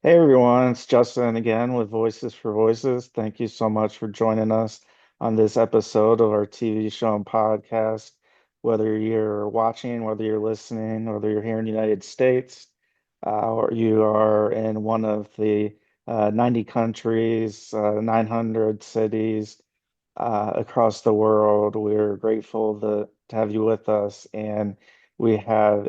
Hey everyone, it's Justin again with Voices for Voices. Thank you so much for joining us on this episode of our TV show and podcast. Whether you're watching, whether you're listening, whether you're here in the United States, or you are in one of the 90 countries, 900 cities across the world, we're grateful to have you with us. And we have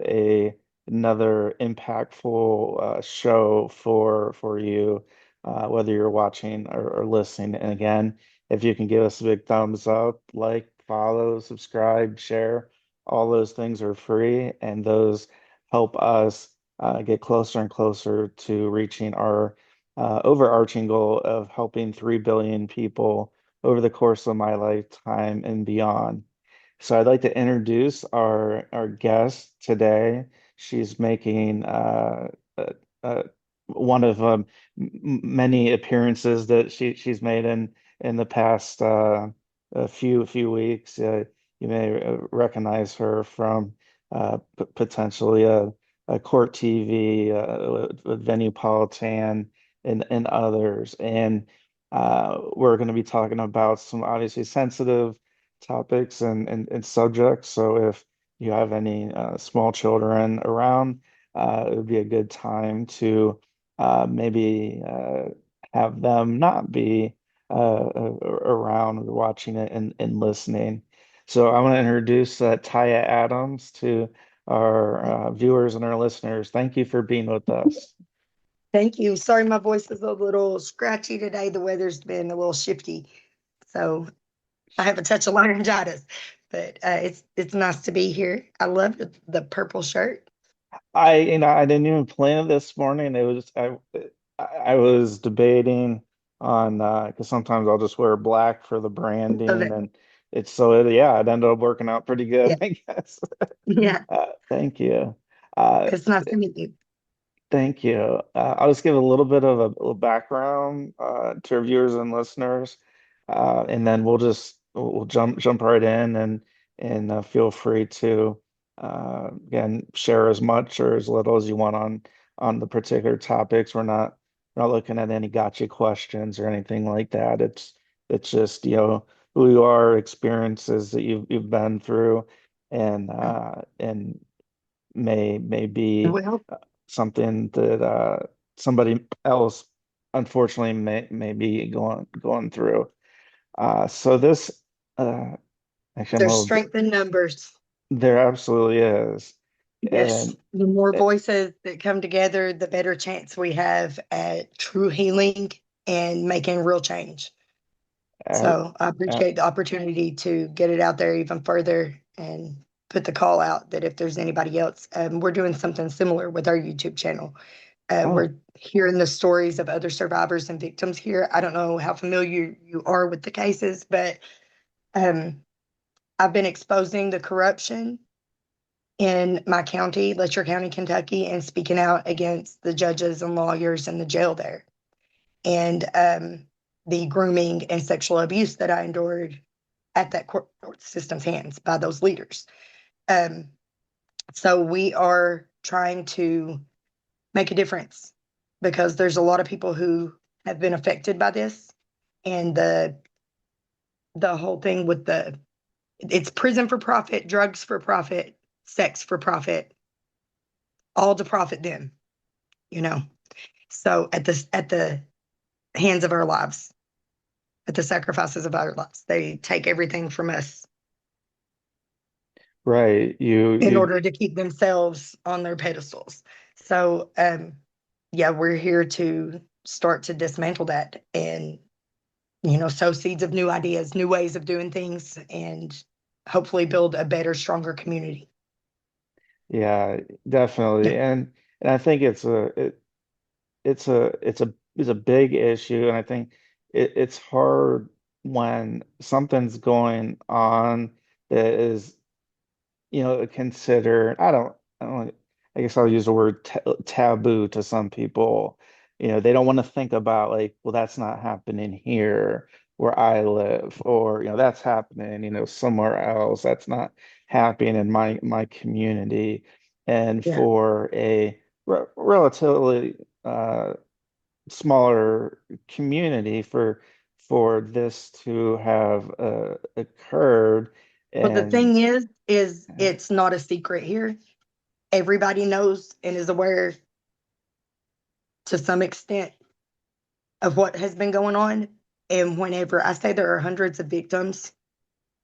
another impactful show for you, whether you're watching or listening. And again, if you can give us a big thumbs up, like, follow, subscribe, share, all those things are free, and those help us get closer and closer to reaching our overarching goal of helping 3 billion people over the course of my lifetime and beyond. So I'd like to introduce our guest today. She's making uh, uh, one of many appearances that she's made in the past a few weeks. You may recognize her from potentially a court TV with Venue Politan and others. And we're going to be talking about some obviously sensitive topics and subjects. So if you have any small children around, it would be a good time to maybe have them not be around watching it and listening. So I want to introduce Tya Adams to our viewers and our listeners. Thank you for being with us. Thank you. Sorry, my voice is a little scratchy today. The weather's been a little shifty, so I have a touch of laryngitis. But it's nice to be here. I love the purple shirt. I didn't even plan it this morning. I was debating on because sometimes I'll just wear black for the Love branding, it. and yeah, it ended up working out pretty good, Yeah, I guess. yeah. Thank you. Uh, It's nice to meet you. Thank you. I'll just give a little bit of a little background to our viewers and listeners, and then we'll jump right in and feel free to again share as much or as little as you want on the particular topics. We're not looking at any gotcha questions or anything like that. It's just who you are, experiences that you've been through, and may be Well, something that somebody else unfortunately may be going through. So this uh, actually I'm a there's little bit, strength in numbers. there absolutely is, Yes. and The more it, voices that come together, the better chance we have at true healing and making real change. uh, So I uh, appreciate the opportunity to get it out there even further and put the call out that if there's anybody else, we're doing something similar with our YouTube channel. oh, We're hearing the stories of other survivors and victims here. I don't know how familiar you are with the cases, but um, I've been exposing the corruption in my county, Letcher County, Kentucky, and speaking out against the judges and lawyers in the jail there. And the grooming and sexual abuse that I endured at that court system's hands by those leaders. Um, so we are trying to make a difference because there's a lot of people who have been affected by this, and the whole thing with the it's prison for profit, drugs for profit, sex for profit, all to profit them, you know. So at the hands of our lives, at the sacrifices of our lives, they take everything from us right, in you order to keep themselves on their pedestals. So, yeah, we're here to start to dismantle that and, sow seeds of new ideas, new ways of doing things, and hopefully build a better, stronger community. yeah, Yeah. definitely, and I think it's a big issue, and I think it's hard when something's going on that is consider I don't I guess I'll use the word taboo to some people. They don't want to think about like, well, that's not happening here where I live, or that's happening, somewhere else. That's not happening in my community. And Yeah. for a relatively smaller community for this to have occurred. But the And thing is it's not a secret here. Everybody knows and is aware to some extent of what has been going on. And whenever I say there are hundreds of victims,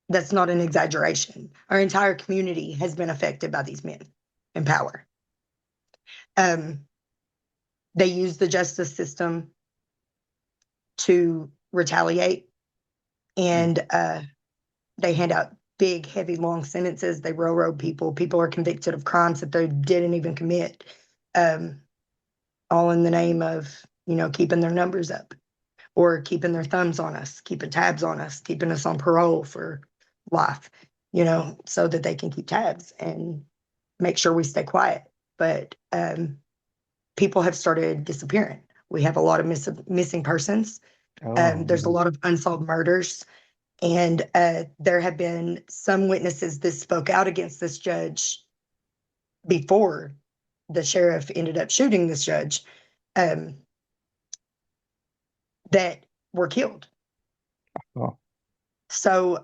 that's not an exaggeration. Our entire community has been affected by these men in power. Um, they use the justice system to retaliate, and they hand out big, heavy, long sentences. They railroad people. People are convicted of crimes that they didn't even commit, um, all in the name of, keeping their numbers up or keeping their thumbs on us, keeping tabs on us, keeping us on parole for life, so that they can keep tabs and make sure we stay quiet. But people have started disappearing. We have a lot of missing persons. oh, There's a lot of unsolved murders. And there have been some witnesses that spoke out against this judge before the sheriff ended up shooting this judge, um, that were killed. oh, So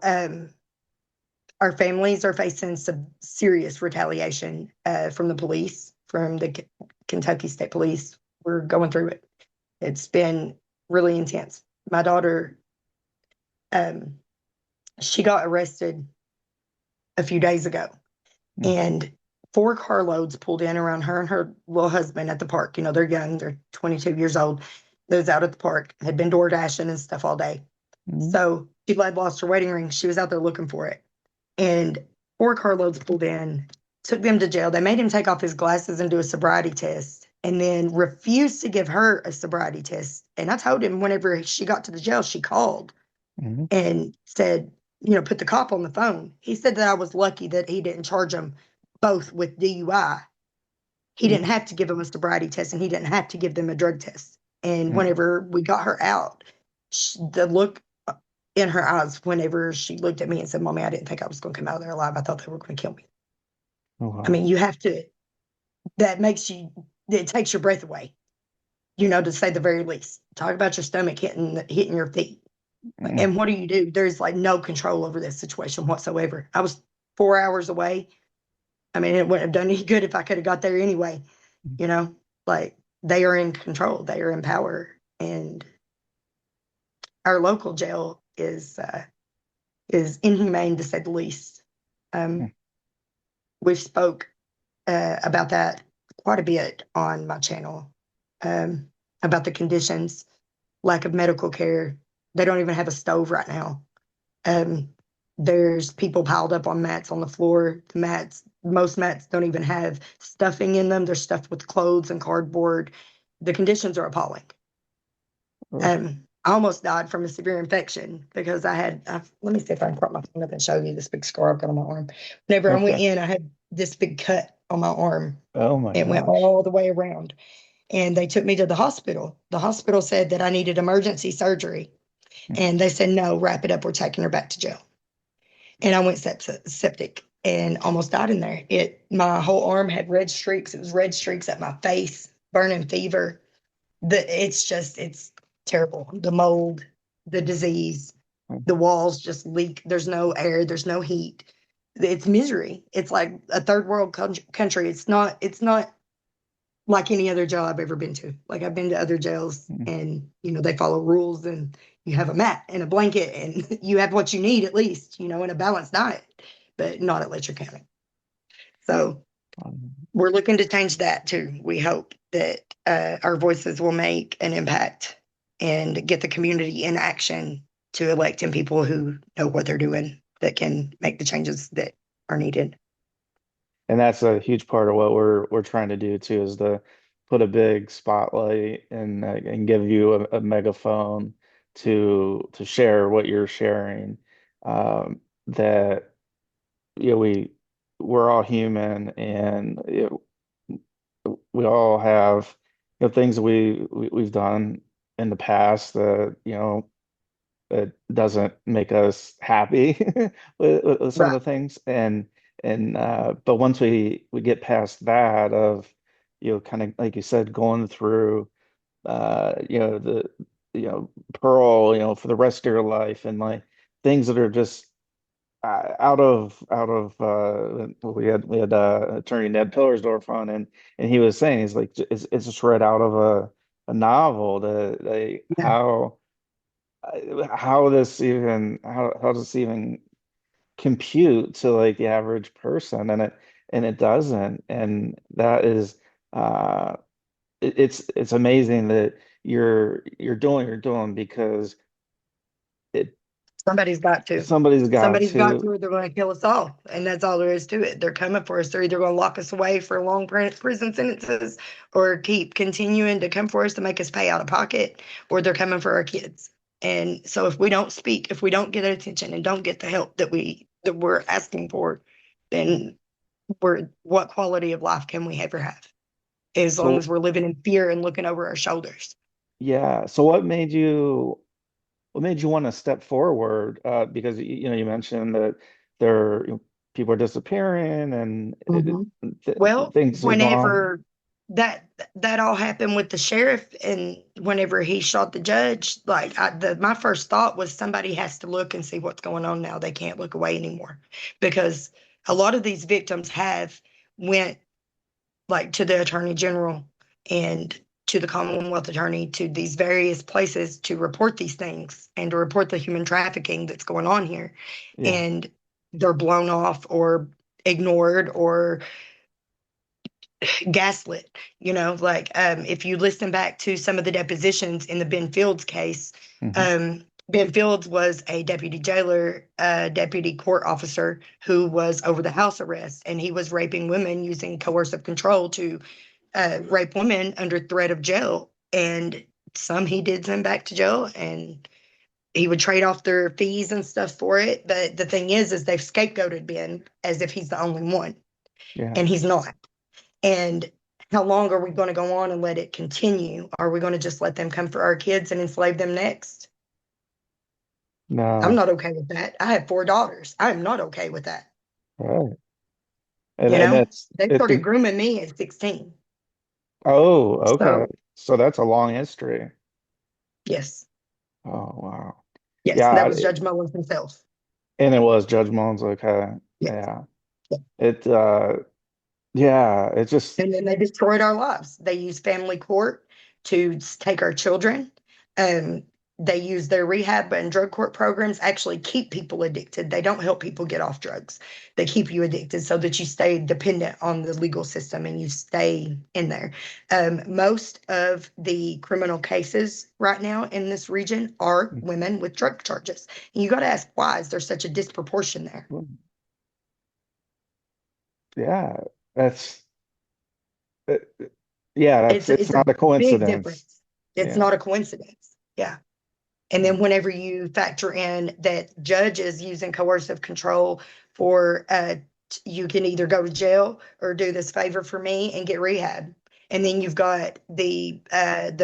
our families are facing some serious retaliation from the police, from the Kentucky State Police. We're going through it. It's been really intense. My daughter, um, she got arrested a few days ago, mm, and four carloads pulled in around her and her little husband at the park. They're young, they're 22 years old. They was out at the park, had been door dashing and stuff all day. mm, So she had lost her wedding ring. She was out there looking for it. And four carloads pulled in, took them to jail. They made him take off his glasses and do a sobriety test, and then refused to give her a sobriety test. And I told him whenever she got to the jail, she called mm, and said, put the cop on the phone. He said that I was lucky that he didn't charge them both with DUI. He didn't mm, have to give them a sobriety test, and he didn't have to give them a drug test. And mm. whenever we got her out, the look in her eyes whenever she looked at me and said, "Mommy, I didn't think I was going to come out of there alive. I thought they were going to kill me." Oh, I wow. mean, you have to, that makes you, it takes your breath away, to say the very least. Talk about your stomach hitting your feet. Mm, And what do? There's like no control over this situation whatsoever. I was 4 hours away. I mean, it wouldn't have done any good if I could have got there anyway. You know, like they are in control, they are in power, and our local jail is inhumane to say the least. mm, Um, we've spoke about that quite a bit on my channel, um, about the conditions, lack of medical care. They don't even have a stove right now. Um, there's people piled up on mats on the floor. The mats, most mats don't even have stuffing in them. They're stuffed with clothes and cardboard. The conditions are appalling. oh, I almost died from a severe infection because let me see if I can prop my phone up and show you this big scar I've got on my arm. Whenever I went okay. in, I had this big cut on my arm. Oh my It went gosh. all the way around. And they took me to the hospital. The hospital said that I needed emergency surgery. Mm, And they said, no, wrap it up. We're taking her back to jail. And I went septic and almost died in there. My whole arm had red streaks. It was red streaks at my face, burning fever. It's terrible. The mold, the disease, mm, the walls just leak. There's no air. There's no heat. It's misery. It's like a third world country. It's not like any other jail I've ever been to. Like I've been to other jails, mm, and they follow rules, and you have a mat and a blanket and you have what you need at least, and a balanced diet, but not at Letcher County. So um, we're looking to change that too. We hope that our voices will make an impact and get the community in action to elect in people who know what they're doing that can make the changes that are needed. And that's a huge part of what we're trying to do too, is to put a big spotlight and give you a megaphone to share what you're sharing. That we're all human, and we all have things we've done in the past that it doesn't make us happy with some of Right. the things. And but once we get past that of kind of like you said, going through Pearl, for the rest of your life, and like things that are just we had attorney Ned Pillersdorf on, and he was saying, he's like, it's just read out of a novel, that like Yeah. how does this even compute to like the average person, and it doesn't, and that is uh it's amazing that you're doing what you're doing, because it Somebody's got to. somebody's got Somebody's got to. to, or they're going to kill us all. And that's all there is to it. They're coming for us. They're either going to lock us away for long prison sentences or keep continuing to come for us to make us pay out of pocket, or they're coming for our kids. And so if we don't speak, if we don't get attention and don't get the help that we're asking for, then what quality of life can we ever have? As long So as we're living in fear and looking over our shoulders. yeah, so what made you want to step forward? Because you mentioned that there people are disappearing, and Mhm. th Well, things are going on. whenever that that all happened with the sheriff, and whenever he shot the judge, like my first thought was somebody has to look and see what's going on now. They can't look away anymore, because a lot of these victims have went like to the attorney general and to the Commonwealth attorney, to these various places to report these things and to report the human trafficking that's going on here, Yeah. and they're blown off or ignored or gaslit. Like, if you listen back to some of the depositions in the Ben Fields case, Hmm. Ben Fields was a deputy jailer, deputy court officer who was over the house arrest, and he was raping women using coercive control to rape women under threat of jail. And some he did send back to jail, and he would trade off their fees and stuff for it. But the thing is they've scapegoated Ben as if he's the only one, Yeah. and he's not. And how long are we going to go on and let it continue? Are we going to just let them come for our kids and enslave them next? I'm No. not okay with that. I have 4 daughters. I am not okay with that. Right. And You and know, that's they it. started grooming me at 16. Oh, okay. So, So that's a long history. yes, Oh, wow. yes, that Yeah, was Judge Mullins himself. and it was Judge Mullins. Okay. Yes. Yeah. Yeah. It yeah, it just And then they destroyed our lives. They used family court to take our children. Um, they use their rehab and drug court programs actually keep people addicted. They don't help people get off drugs. They keep you addicted so that you stay dependent on the legal system and you stay in there. Most of the criminal cases right now in this region are women with drug charges. And you got to ask, why is there such a disproportion there? yeah, that's uh, yeah, that's it's It's a not a big coincidence. difference. It's Yeah. not a coincidence. Yeah. And then whenever you factor in that judges using coercive control for you can either go to jail or do this favor for me and get rehab. And then you've got the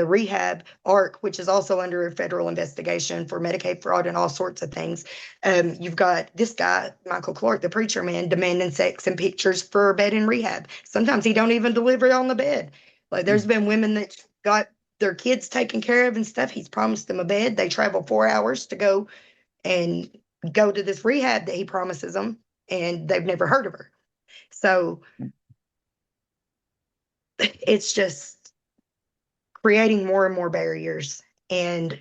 rehab arc, which is also under a federal investigation for Medicaid fraud and all sorts of things. You've got this guy, Michael Clark, the preacher man, demanding sex and pictures for a bed in rehab. Sometimes he don't even deliver it on the bed. Like there's been women that got their kids taken care of and stuff. He's promised them a bed. They travel 4 hours to and go to this rehab that he promises them, and they've never heard of her. So it's just creating more and more barriers. And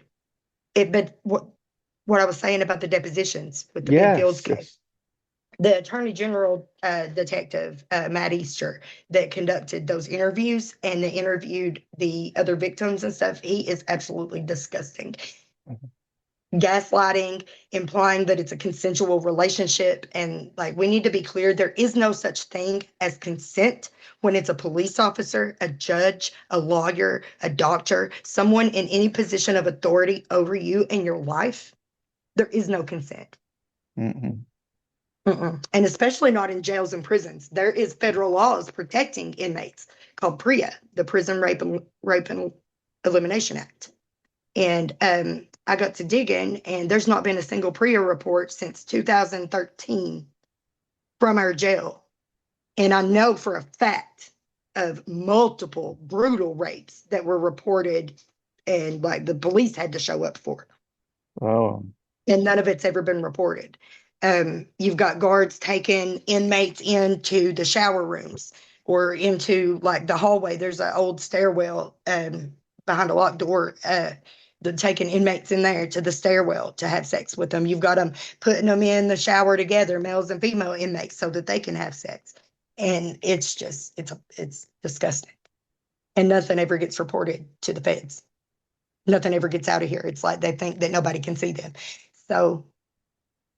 but what I was saying about the depositions with the Ben Fields Yes, case, yes. the Attorney General detective Matt Easter that conducted those interviews and that interviewed the other victims and stuff, he is absolutely disgusting. Gaslighting, implying that it's a consensual relationship. And like, we need to be clear, there is no such thing as consent when it's a police officer, a judge, a lawyer, a doctor, someone in any position of authority over you in your life. There is no consent. Mm-mm. Mm-mm. And especially not in jails and prisons. There is federal laws protecting inmates called PREA, the Prison Rape and Elimination Act. And I got to digging, and there's not been a single PREA report since 2013 from our jail. And I know for a fact of multiple brutal rapes that were reported and like the police had to show up for. Oh, And none of it's ever been reported. You've got guards taking inmates into the shower rooms or into like the hallway. There's an old stairwell behind a locked door. They're taking inmates in there to the stairwell to have sex with them. You've got them putting them in the shower together, males and female inmates, so that they can have sex. And it's just it's disgusting. And nothing ever gets reported to the feds. Nothing ever gets out of here. It's like they think that nobody can see them. So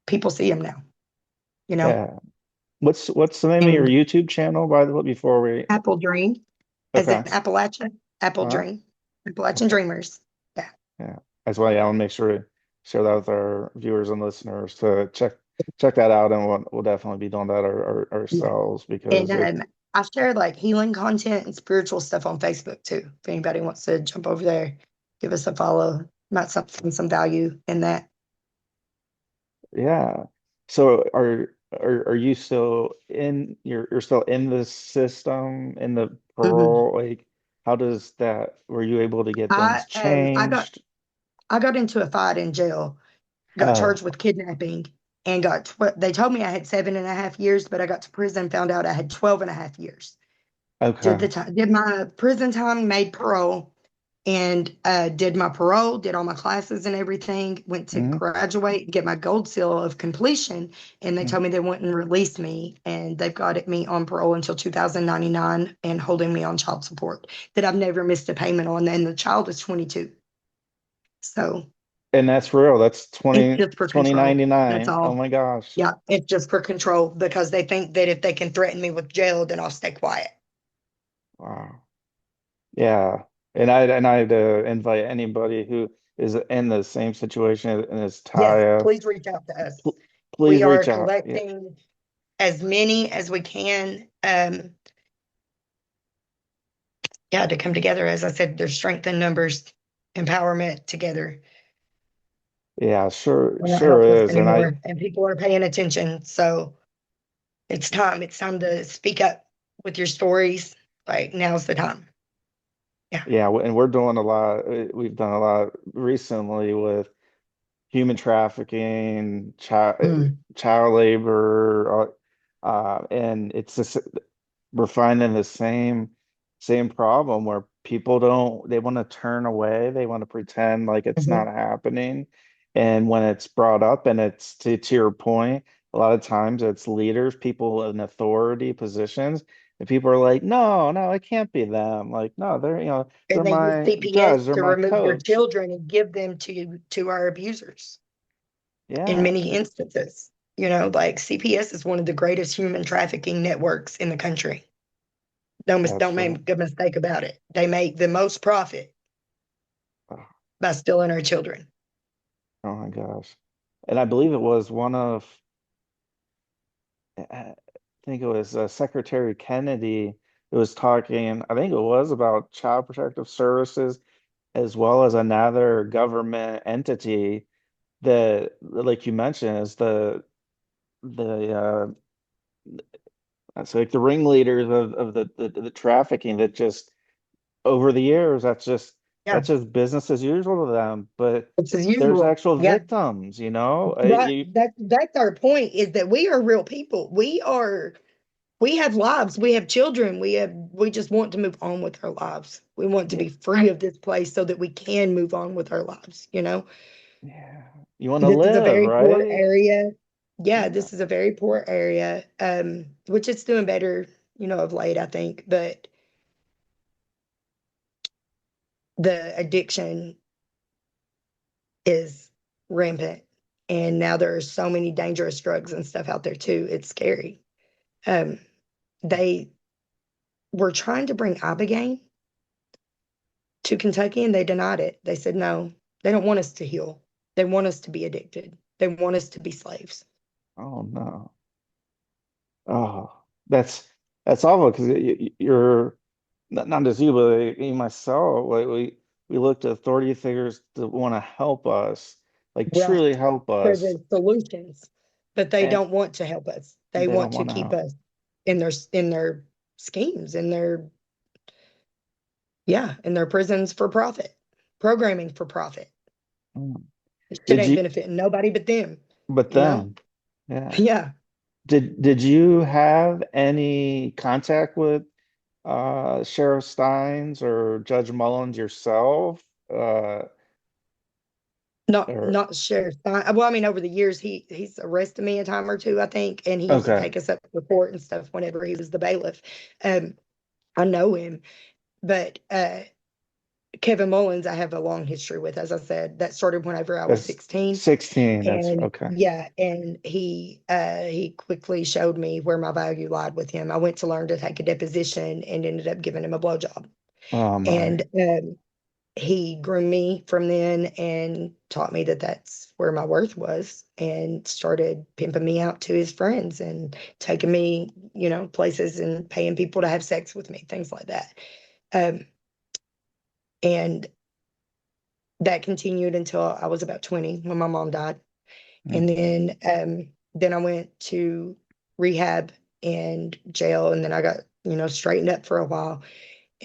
people see them now, you know. yeah. What's the name of your And YouTube channel, by the way, before we Apple Dream, as in okay. Appalachia, Apple Huh? Dream, Appalachian Okay. Dreamers. Yeah. Yeah. That's why I want to make sure to share that with our viewers and listeners to check that out, and we'll definitely be doing that Yeah. ourselves And because it I share like healing content and spiritual stuff on Facebook too. If anybody wants to jump over there, give us a follow. Might find some value in that. yeah. So are you still in you're still in the system in the Mhm. parole? Like how does that were you able to get I things um I got changed? I got into a fight in jail, got Oh, charged with kidnapping, and they told me I had 7.5 years, but I got to prison, found out I had 12.5 years. Did okay. the time, did my prison time, made parole, and did my parole, did all my classes and everything, went to Hmm. graduate, get my gold seal of completion, and they told me they wouldn't release me, and they've got me on parole until 2099 and holding me on child support that I've never missed a payment on, and the child is 22. So And that's real. That's it's 20 just for control. That's 2099. Oh all. my gosh. Yeah, it's just for control because they think that if they can threaten me with jail, then I'll stay quiet. Wow. Yeah. And I'd invite anybody who is in the same situation as Yes, Taya. please reach out to us. Pl We Please are reach out. Yeah. collecting as many as we can. Yeah, to come together. As I said, there's strength in numbers, empowerment together. Yeah, sure, We're not sure helpless is. And I anymore, and people are paying attention. So it's time. It's time to speak up with your stories. Like now's the time. Yeah. yeah, and we're doing a lot. We've done a lot recently with human trafficking, Mm. child labor, and it's just we're finding the same problem where people don't they want to turn away, they want to pretend like it's not Mhm. happening, and when it's brought up and it's to your point, a lot of times it's leaders, people in authority positions, and people are like, no, no, it can't be them. Like, no, they're they're And they use my CPS judge, they're to my remove their coach. children and give them to our abusers in Yeah, many instances. Like CPS is one of the greatest human trafficking networks in the country. Don't that's right. make a mistake about it. They make the most profit Oh, by stealing our children. oh my gosh. And I believe it was one of I think it was Secretary Kennedy who was talking, I think it was about Child Protective Services as well as another government entity that, like you mentioned, is the it's like the ringleaders of the trafficking that just over the years Yeah, that's just business as usual to them. But it's as there's usual. actual Yeah, victims, you know? right. That's our point is that we are real people. We have lives. We have children. We just want to move on with our lives. We want to Yeah, be free of this place so that we can move on with our lives. yeah. You want to This is a live, very poor right? area. Yeah, Yeah. this is a very poor area, which it's doing better, of late, I think. But the addiction is rampant. And now there are so many dangerous drugs and stuff out there too. It's scary. Um, they were trying to bring Ibogaine to Kentucky and they denied it. They said, no, they don't want us to heal. They want us to be addicted. They want us to be slaves. Oh no. Oh, that's awful because you're not just you, but me myself. Like we look to authority figures to want to help us, like Right. truly help For us, the solutions, but they and don't want to help us. They they don't want to want to keep help. us in their schemes, in their Yeah, and their prisons for profit, programming for profit. Mm. This shit Did ain't you, benefiting nobody but them, but you know? then, yeah. Yeah. Did you have any contact with Sheriff Steins or Judge Mullins yourself? Or Not Sheriff Stein. Well, I mean, over the years, he's arrested me a time or two, I think, and he used to okay. take us up to court and stuff whenever he was the bailiff. Um, I know him, but Kevin Mullins, I have a long history with. As I said, that started whenever I was That's 16, 16. That's and okay. yeah, and he quickly showed me where my value lied with him. I went to learn to take a deposition and ended up giving him a blowjob, Oh my. and he groomed me from then and taught me that that's where my worth was, and started pimping me out to his friends and taking me, places and paying people to have sex with me, things like that. Um, and that continued until I was about 20 when my mom died. Mm, And then I went to rehab and jail, and then I got, straightened up for a while.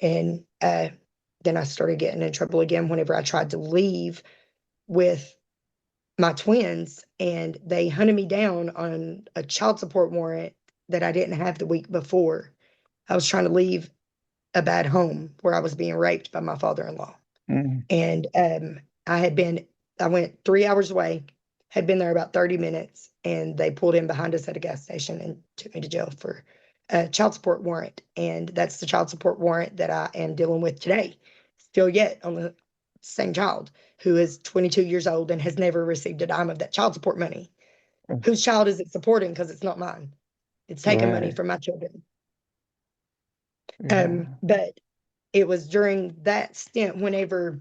And then I started getting in trouble again whenever I tried to leave with my twins, and they hunted me down on a child support warrant that I didn't have the week before. I was trying to leave a bad home where I was being raped by my father-in-law. mm, And I had been, I went 3 hours away, had been there about 30 minutes, and they pulled in behind us at a gas station and took me to jail for a child support warrant. And that's the child support warrant that I am dealing with today, still yet on the same child who is 22 years old and has never received a dime of that child support money. mm. Whose child is it supporting? Because it's not mine. It's taking money Right. from my children. Yeah. But it was during that stint whenever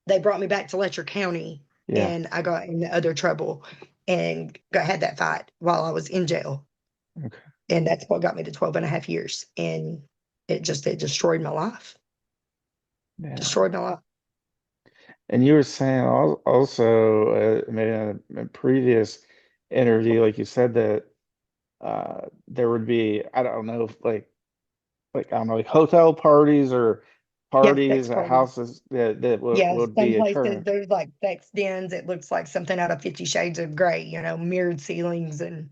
they brought me back to Letcher County, Yeah. and I got in the other trouble and had that fight while I was in jail. Okay. And that's what got me to 12 and a half years. And it destroyed my life, Yeah. destroyed my life. And you were saying also, maybe in a previous interview, like you said that there would be, I don't know, if like I don't know, like hotel parties or Yeah, sex parties at parties. houses that Yeah, would some be places occurring. there's like sex dens. It looks like something out of 50 Shades of Grey, mirrored ceilings and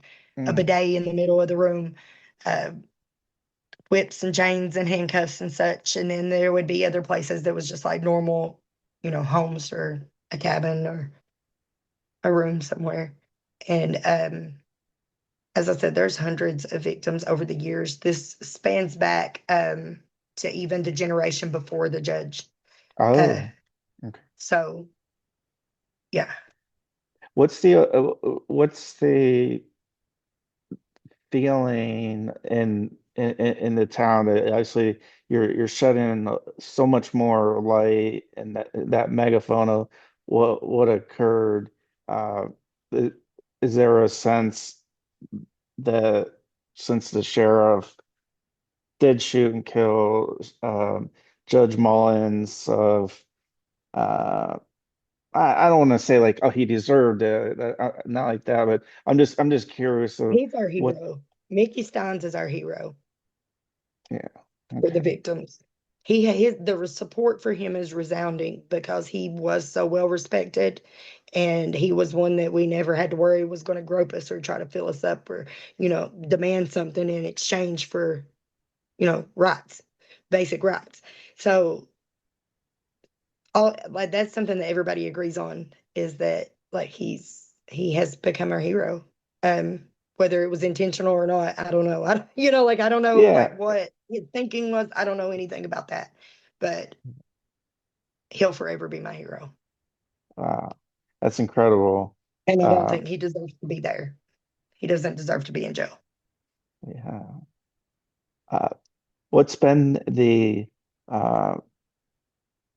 a Mm, bidet in the middle of the room, uh, whips and chains and handcuffs and such. And then there would be other places that was just like normal, homes or a cabin or a room somewhere. And as I said, there's hundreds of victims over the years. This spans back to even the generation before the judge. Uh, oh, okay. so yeah, What's the feeling in the town that actually you're shedding so much more light and that megaphone of what occurred. Uh, i- is there a sense that since the sheriff did shoot and kill Judge Mullins of uh, I don't want to say like oh he deserved it not like that but I'm just curious of he's our what hero. Mickey Steins is our hero yeah for the okay. victims. The support for him is resounding because he was so well respected, and he was one that we never had to worry was going to grope us or try to fill us up or demand something in exchange for rights, basic rights. So all like that's something that everybody agrees on, is that like he has become our hero. Whether it was intentional or not, I don't know. I don't know Yeah, like what his thinking was. I don't know anything about that, but he'll forever be my hero. uh, that's incredible. And I don't Uh, think he deserves to be there. He doesn't deserve to be in jail. yeah. Uh, what's been the uh,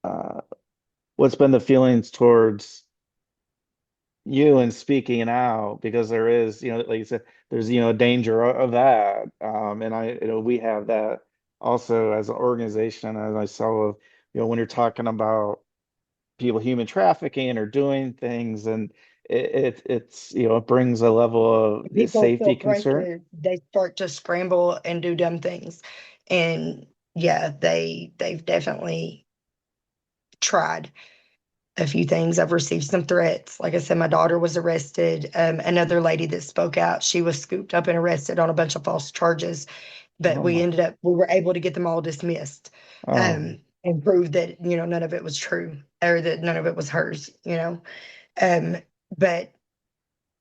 uh, what's been the feelings towards you and speaking out because there is, like you said, there's, a danger of that. And we have that also as an organization, as I saw of, when you're talking about people human trafficking or doing things and it's, it brings a level of People safety feel concern. pressure, they start to scramble and do dumb things. And yeah, they've definitely tried a few things. I've received some threats. Like I said, my daughter was arrested. Another lady that spoke out, she was scooped up and arrested on a bunch of false charges, but Oh my, we were able to get them all dismissed, oh, and prove that, none of it was true or that none of it was hers, Um, but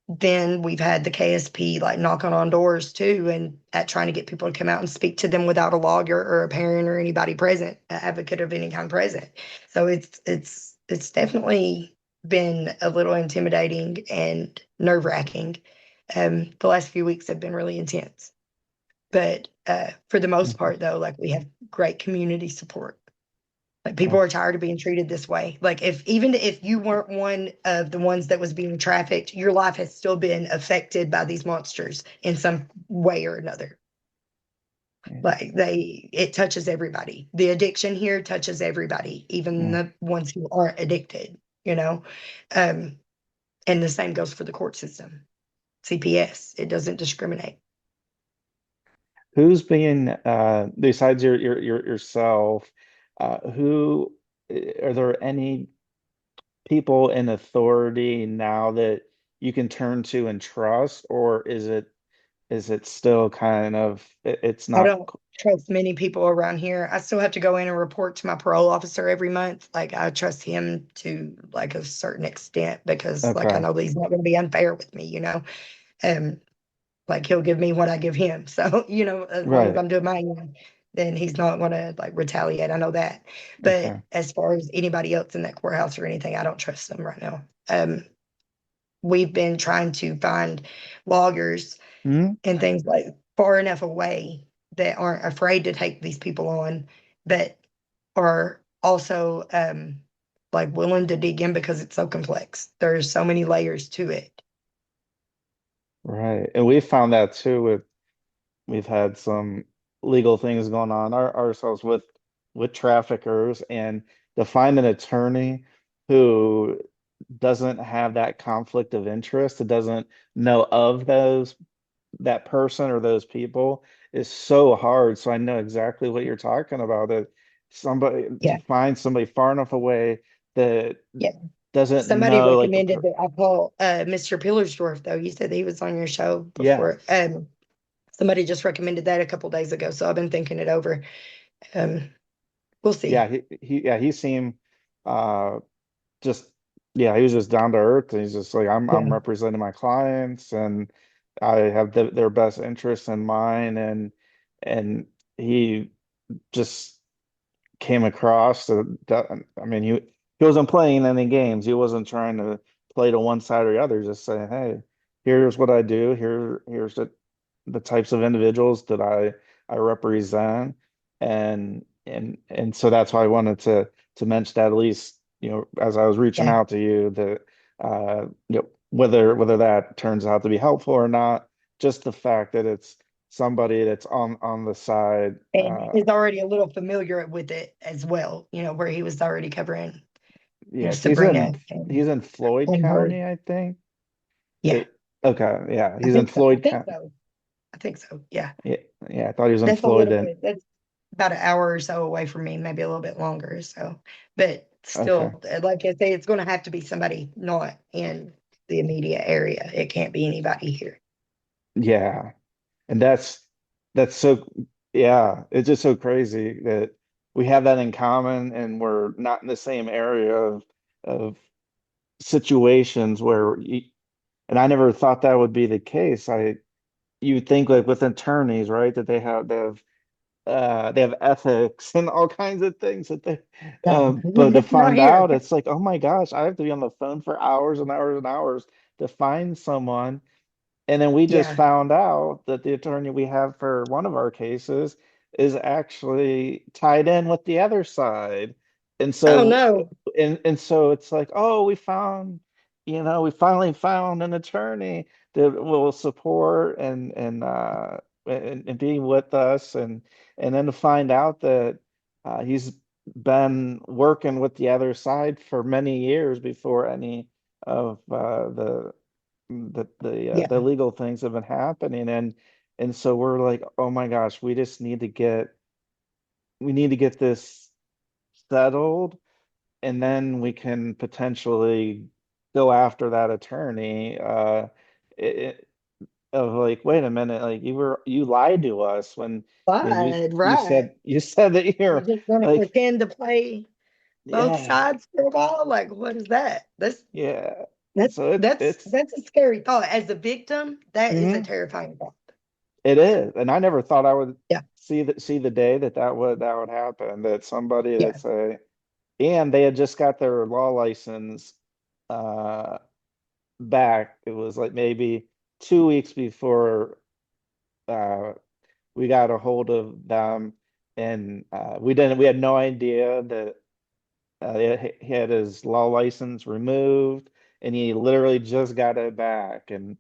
then we've had the KSP like knocking on doors too, and at trying to get people to come out and speak to them without a lawyer or a parent or anybody present, an advocate of any kind present. So it's definitely been a little intimidating and nerve wracking. The last few weeks have been really intense, but for the most mhm, part, though, like we have great community support. Like people are that's tired of being treated this way. Like if even if you weren't one of the ones that was being trafficked, your life has still been affected by these monsters in some way or another. yeah, Like it touches everybody. The addiction here touches everybody, even yeah. the ones who aren't addicted, you know? Um, and the same goes for the court system. CPS, it doesn't discriminate. Who's being besides yourself, who are there any people in authority now that you can turn to and trust, or is it still kind of it's I not don't trust many people around here. I still have to go in and report to my parole officer every month. Like I trust him to like a certain extent because like I okay, know that he's not going to be unfair with me. Um, like he'll give me what I give him. So, as long as right, I'm doing my end, then he's not going to like retaliate. I know that. But okay. as far as anybody else in that courthouse or anything, I don't trust them right now. We've been trying to find lawyers Hmm? and things like far enough away that aren't afraid to take these people on, but are also like willing to dig in because it's so complex. There's so many layers to it. Right. And we found that too with we've had some legal things going on ourselves with traffickers, and to find an attorney who doesn't have that conflict of interest, that doesn't know of that person or those people is so hard. So I know exactly what you're talking about. That somebody to Yeah, find somebody far enough away that yeah. doesn't Somebody know like the recommended that I call Mr. Pillersdorf, though. You said he was on your show before. yes. Somebody just recommended that a couple days ago, so I've been thinking it over. Um, we'll Yeah, see. he seemed uh just yeah, he was just down to earth, and he's just like I'm Yeah, representing my clients, and I have their best interests in mind, and he just came across that I mean he wasn't playing any games. He wasn't trying to play to one side or the other, just saying, hey, here's what I do, here's the types of individuals that I represent, and so that's why I wanted to mention that, at least, as I was reaching yeah. out to you, that whether that turns out to be helpful or not, just the fact that it's somebody that's on the side. And he's already a little familiar with it as well, where he was already covering, Yeah, Sabrina he's in Floyd and her. County, I think. Yeah, It okay, yeah, I he's in think so. I Floyd think County. so. I think so. Yeah. Yeah, yeah, I thought he was in That's a Floyd little then. bit, that's about an hour or so away from me, maybe a little bit longer. So, but Okay. still, like I say, it's going to have to be somebody not in the immediate area. It can't be anybody here. Yeah. And that's so yeah, it's just so crazy that we have that in common, and we're not in the same area of situations where and I never thought that would be the case. You think like with attorneys, right, that they have ethics and all kinds of things that they No, but to not find here. out, it's like, oh my gosh, I have to be on the phone for hours and hours and hours to find someone. And then we just Yeah. found out that the attorney we have for one of our cases is actually tied in with the other side. And Oh so no. and so it's like, oh, we finally found an attorney that will support and be with us, and then to find out that he's been working with the other side for many years before any of Yeah. the legal things have been happening, and so we're like, oh my gosh, we just need to get we need to get this settled, and then we can potentially go after that attorney. It, of like, wait a minute, like you lied to us when But you right. said that You're you're just gonna like, pretend to play both yeah, sides for a while? Like, what is that? yeah. That's So it's that's a scary thought. As a victim, that is a mhm, terrifying thought. it is, and I never thought I would Yeah. see the day that would happen, that somebody Yeah. that's a and they had just got their law license uh back. It was like maybe 2 weeks before uh we got a hold of them, and we had no idea that he had his law license removed, and he literally just got it back, and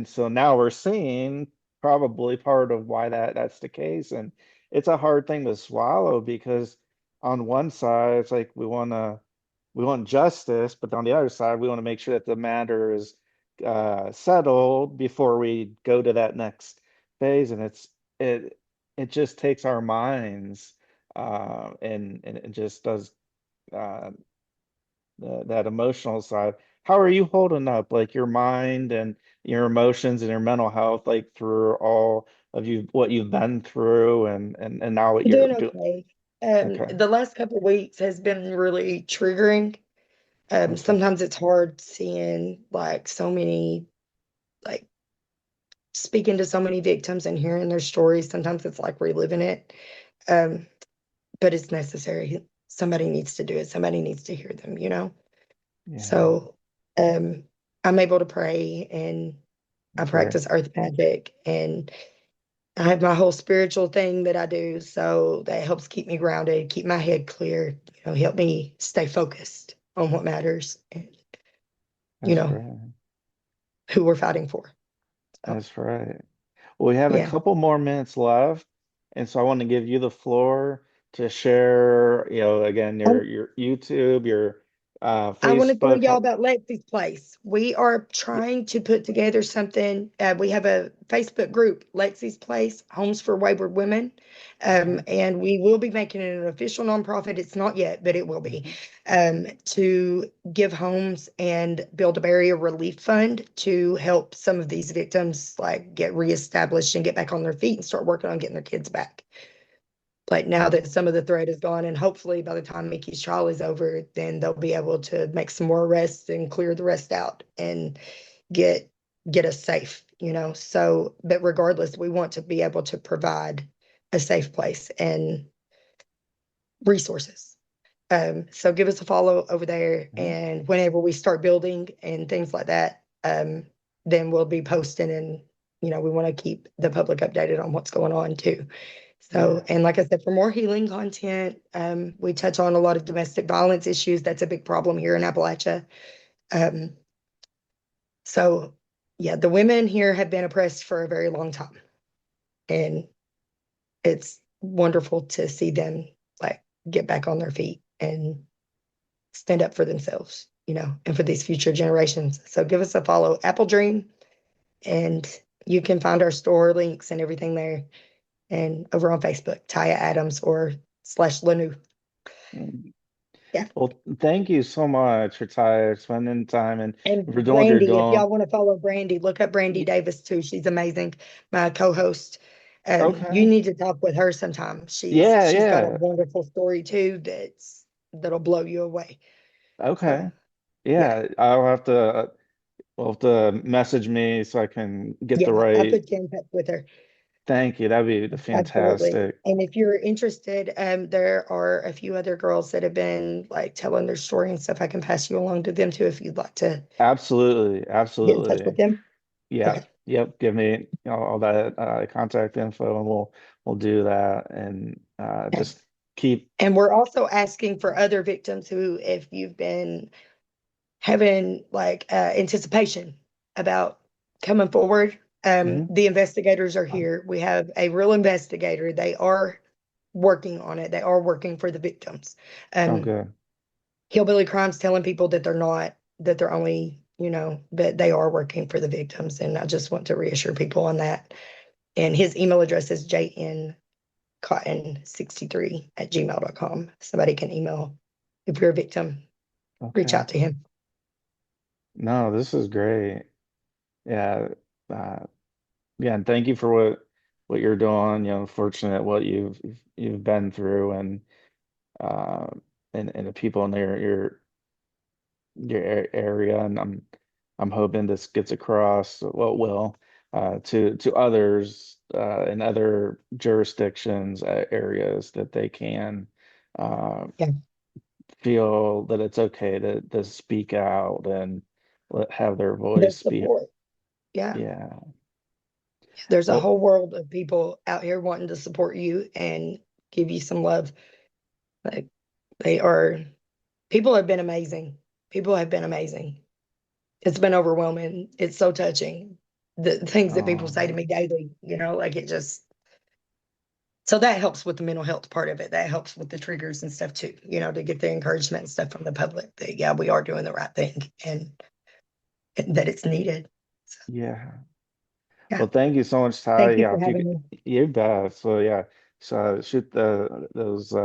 so now we're seeing probably part of why that's the case, and it's a hard thing to swallow because on one side it's like we want justice, but on the other side we want to make sure that the matter is settled before we go to that next phase, and it it just takes our minds and it just does uh, that emotional side. How are you holding up, like your mind and your emotions and your mental health, like through all of you what you've been through and now what I'm you're doing doing? okay. Okay, The last couple of weeks has been really triggering. okay, Sometimes it's hard seeing like so many, like speaking to so many victims and hearing their stories. Sometimes it's like reliving it. Um, but it's necessary. Somebody needs to do it. Somebody needs to hear them, you know? yeah, So um, I'm able to pray and I that's right, practice earth magic and I have my whole spiritual thing that I do. So that helps keep me grounded, keep my head clear, help me stay focused on what matters and, you that's know, right, who we're fighting for. So, that's right. Well, we have a yeah. couple more minutes left, and so I want to give you the floor to share, again, your YouTube, your I want to tell Facebook. y'all about Lexi's Place. We are trying to put together something. We have a Facebook group, Lexi's Place, Homes for Wayward Women. Okay. And we will be making it an official nonprofit. It's not yet, but it will be, Mhm. to give homes and build a barrier relief fund to help some of these victims like get reestablished and get back on their feet and start working on getting their kids back. Like now that some of the threat is gone, and hopefully by the time Mickey's trial is over, then they'll be able to make some more arrests and clear the rest out and get get us safe, So, but regardless, we want to be able to provide a safe place and resources. So give us a follow over there, Mhm. and whenever we start building and things like that, then we'll be posting, and we want to keep the public updated on what's going on too. So, Yeah, and like I said, for more healing content, we touch on a lot of domestic violence issues. That's a big problem here in Appalachia. Um, so, yeah, the women here have been oppressed for a very long time, and it's wonderful to see them like get back on their feet and stand up for themselves, and for these future generations. So, give us a follow, Apple Dream, and you can find our store links and everything there, and over on Facebook, Tya Adams or slash Lanu. Mm. Yeah. Well, thank you so much for spending time and for And doing what you're Brandy, if doing. y'all want to follow Brandy, look up Brandy Ye- Davis too. She's amazing, my co-host. You Okay. need to talk with her sometime. Yeah, She's got a yeah. wonderful story too that'll blow you away. So Okay. yeah, Yeah, I'll have to will have to message me so I can get the yeah, I'll right. put you in touch with her. Thank you. That'd be Absolutely. fantastic. And if you're interested, there are a few other girls that have been like telling their story and stuff. I can pass you along to them too if you'd like to Absolutely. get in touch with Absolutely. them. Yeah. Okay. Yep. Give me, all that contact info, and we'll do that, and just keep. And we're also asking for other victims who, if you've been having like anticipation about coming forward, Mhm. the investigators are here. We have a real investigator. They are working on it. They are working for the victims. Um, Okay. Hillbilly Crime's telling people that they're not, that they're only, but they are working for the victims. And I just want to reassure people on that. And his email address is cotton63@gmail.com. Somebody can email if you're a victim, reach Okay. out to him. No, this is great. Yeah. Uh, yeah, and thank you for what you're doing. Fortunate what you've been through, uh and the people in your area, and I'm hoping this gets across, well, it will, to others in other jurisdictions, areas, that they can uh, Yeah, feel that it's okay to speak out and have their the voice be. support. Yeah, Yeah. there's a Well, whole world of people out here wanting to support you and give you some love. Like they are, people have been amazing. People have been amazing. It's been overwhelming. It's so touching. The things that people say to um, me daily, like it just, so that helps with the mental health part of it. That helps with the triggers and stuff too, to get the encouragement and stuff from the public that, yeah, we are doing the right thing and that it's needed. So, yeah. yeah. Well, thank you so much, Ty. Thank you Yeah, for if you having me. you bet. So yeah, so shoot those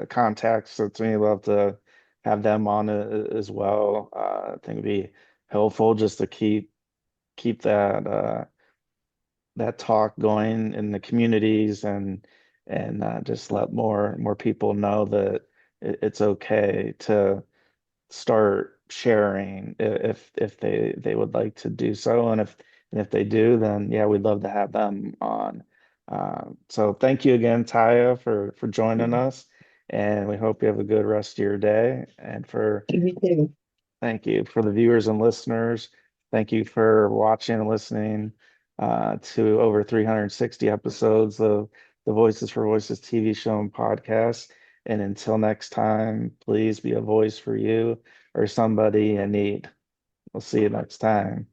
contacts to me. Love to have them on, as well. I think it'd be helpful just to keep that talk going in the communities, and just let more people know that it's okay to start sharing, if they would like to do so, and if they do, then yeah, we'd love to have them on. So thank you again, Taya, for joining us, and we hope you have a good rest of your day. And for You too. Thank you for the viewers and listeners. Thank you for watching and listening to over 360 episodes of the Voices for Voices TV show and podcast. And until next time, please be a voice for you or somebody in need. We'll see you next time.